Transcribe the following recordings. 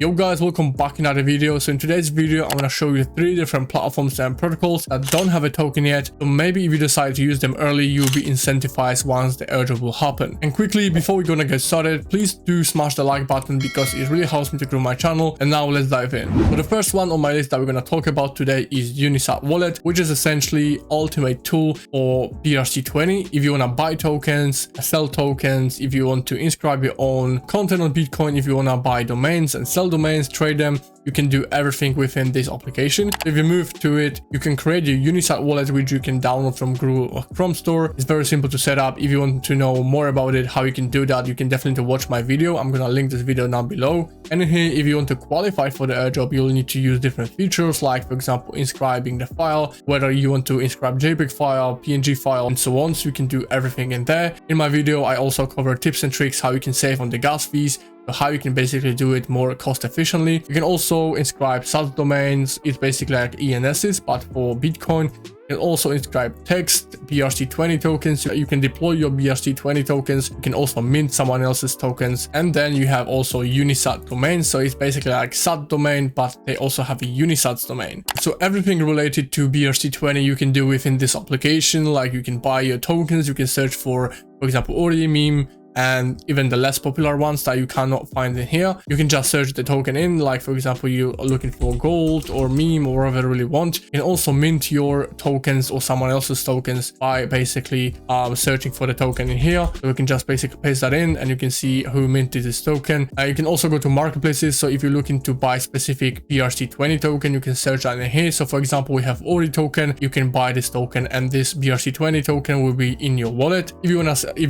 Yo guys, welcome back in another video. So in today's video, I'm gonna show you 3 different platforms and protocols that don't have a token yet. So maybe if you decide to use them early, you'll be incentivized once the airdrop will happen. And quickly, before we're gonna get started, please do smash the like button because it really helps me to grow my channel. And now let's dive in. So the first one on my list that we're gonna talk about today is Unisat Wallet, which is essentially ultimate tool for BRC20. If you wanna buy tokens, sell tokens, if you want to inscribe your own content on Bitcoin, if you wanna buy domains and sell domains, trade them, you can do everything within this application. If you move to it, you can create your Unisat Wallet, which you can download from Google or Chrome Store. It's very simple to set up. If you want to know more about it, how you can do that, you can definitely watch my video. I'm gonna link this video down below. And in here, if you want to qualify for the airdrop, you'll need to use different features, like for example, inscribing the file, whether you want to inscribe JPEG file, PNG file, and so on. So you can do everything in there. In my video, I also cover tips and tricks how you can save on the gas fees, how you can basically do it more cost efficiently. You can also inscribe SaaS domains. It's basically like ENSs, but for Bitcoin. You can also inscribe text, BRC20 tokens. You can deploy your BRC20 tokens. You can also mint someone else's tokens. And then you have also Unisat domains. So it's basically like SAT domain, but they also have a Unisat domain. So everything related to BRC20 you can do within this application. Like you can buy your tokens. You can search for example, Ori meme, and even the less popular ones that you cannot find in here. You can just search the token in, like for example, you're looking for gold or meme or whatever you really want. You can also mint your tokens or someone else's tokens by basically searching for the token in here. So you can just basically paste that in and you can see who minted this token. You can also go to marketplaces. So if you're looking to buy specific BRC20 token, you can search that in here. So for example, we have Ori token. You can buy this token and this BRC20 token will be in your wallet. If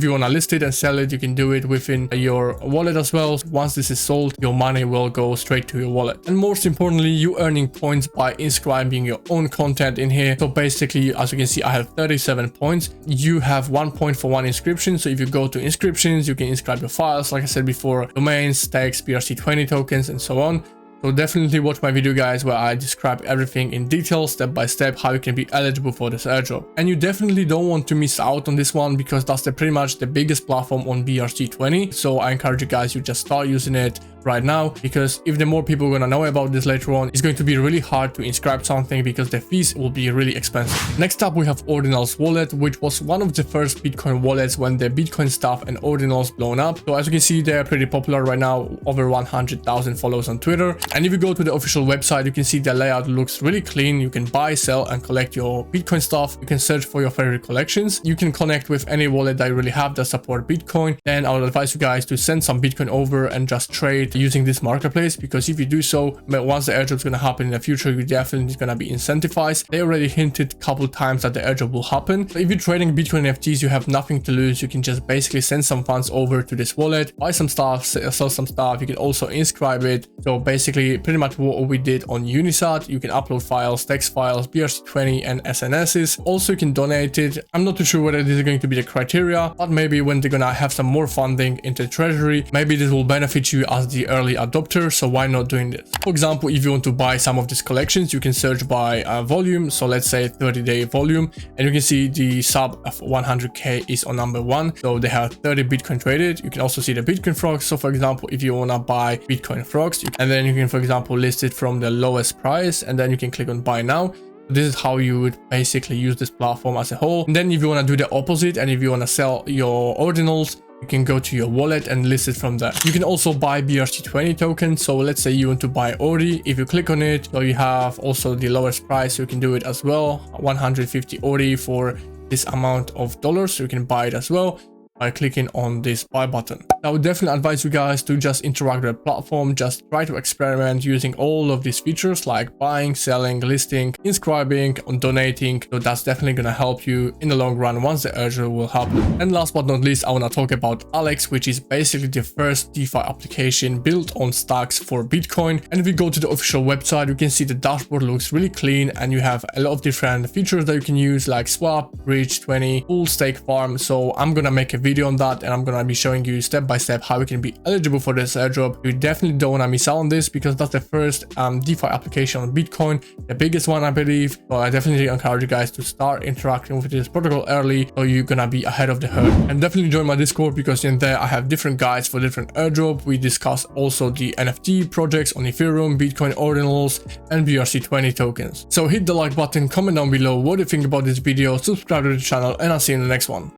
you wanna list it and sell it, you can do it within your wallet as well. Once this is sold, your money will go straight to your wallet. And most importantly, you earning points by inscribing your own content in here. So basically, as you can see, I have 37 points. You have 1 point for one inscription. So if you go to inscriptions, you can inscribe your files, like I said before, domains, text, BRC20 tokens, and so on. So definitely watch my video guys where I describe everything in detail, step by step, how you can be eligible for this airdrop. And you definitely don't want to miss out on this one because that's pretty much the biggest platform on BRC20. So I encourage you guys to just start using it right now, because if the more people are gonna know about this later on, it's going to be really hard to inscribe something because the fees will be really expensive. Next up, we have Ordinals Wallet, which was one of the first Bitcoin wallets when the Bitcoin stuff and Ordinals blown up. So as you can see, they're pretty popular right now, over 100,000 followers on Twitter. And if you go to the official website, you can see the layout looks really clean. You can buy, sell, and collect your Bitcoin stuff. You can search for your favorite collections. You can connect with any wallet that you really have that support Bitcoin. Then I would advise you guys to send some Bitcoin over and just trade using this marketplace, because if you do so, once the airdrop is going to happen in the future, you're definitely going to be incentivized. They already hinted a couple times that the airdrop will happen. So if you're trading Bitcoin NFTs, you have nothing to lose. You can just basically send some funds over to this wallet, buy some stuff, sell some stuff. You can also inscribe it. So basically pretty much what we did on Unisat. You can upload files, text files, BRC20 and SNSs. Also you can donate it. I'm not too sure whether this is going to be the criteria, but maybe when they're gonna have some more funding into treasury, maybe this will benefit you as the early adopter. So why not doing this? For example, if you want to buy some of these collections, you can search by volume. So let's say 30-day volume, and you can see the sub of 100k is on number 1. So they have 30 Bitcoin traded. You can also see the Bitcoin frogs. So for example, if you want to buy Bitcoin frogs, and then you can, for example, list it from the lowest price, and then you can click on buy now. This is how you would basically use this platform as a whole. And then if you want to do the opposite, and if you want to sell your ordinals, you can go to your wallet and list it from there. You can also buy BRC20 tokens. So let's say you want to buy Ori. If you click on it, so you have also the lowest price. So you can do it as well. 150 Ori for this amount of dollars. So you can buy it as well by clicking on this buy button. I would definitely advise you guys to just interact with the platform, just try to experiment using all of these features like buying, selling, listing, inscribing, and donating. So that's definitely gonna help you in the long run once the airdrop will happen. And last but not least, I wanna talk about Alex, which is basically the first DeFi application built on stacks for Bitcoin. And if you go to the official website, you can see the dashboard looks really clean, and you have a lot of different features that you can use like swap, Brc20, full stake farm. So I'm gonna make a video video on that, and I'm gonna be showing you step by step how you can be eligible for this airdrop. You definitely don't want to miss out on this because that's the first DeFi application on Bitcoin, the biggest one I believe. So I definitely encourage you guys to start interacting with this protocol early so you're gonna be ahead of the herd. And definitely join my Discord because in there I have different guides for different airdrop. We discuss also the NFT projects on Ethereum, Bitcoin Ordinals, and BRC20 tokens. So hit the like button, comment down below what you think about this video, subscribe to the channel, and I'll see you in the next one.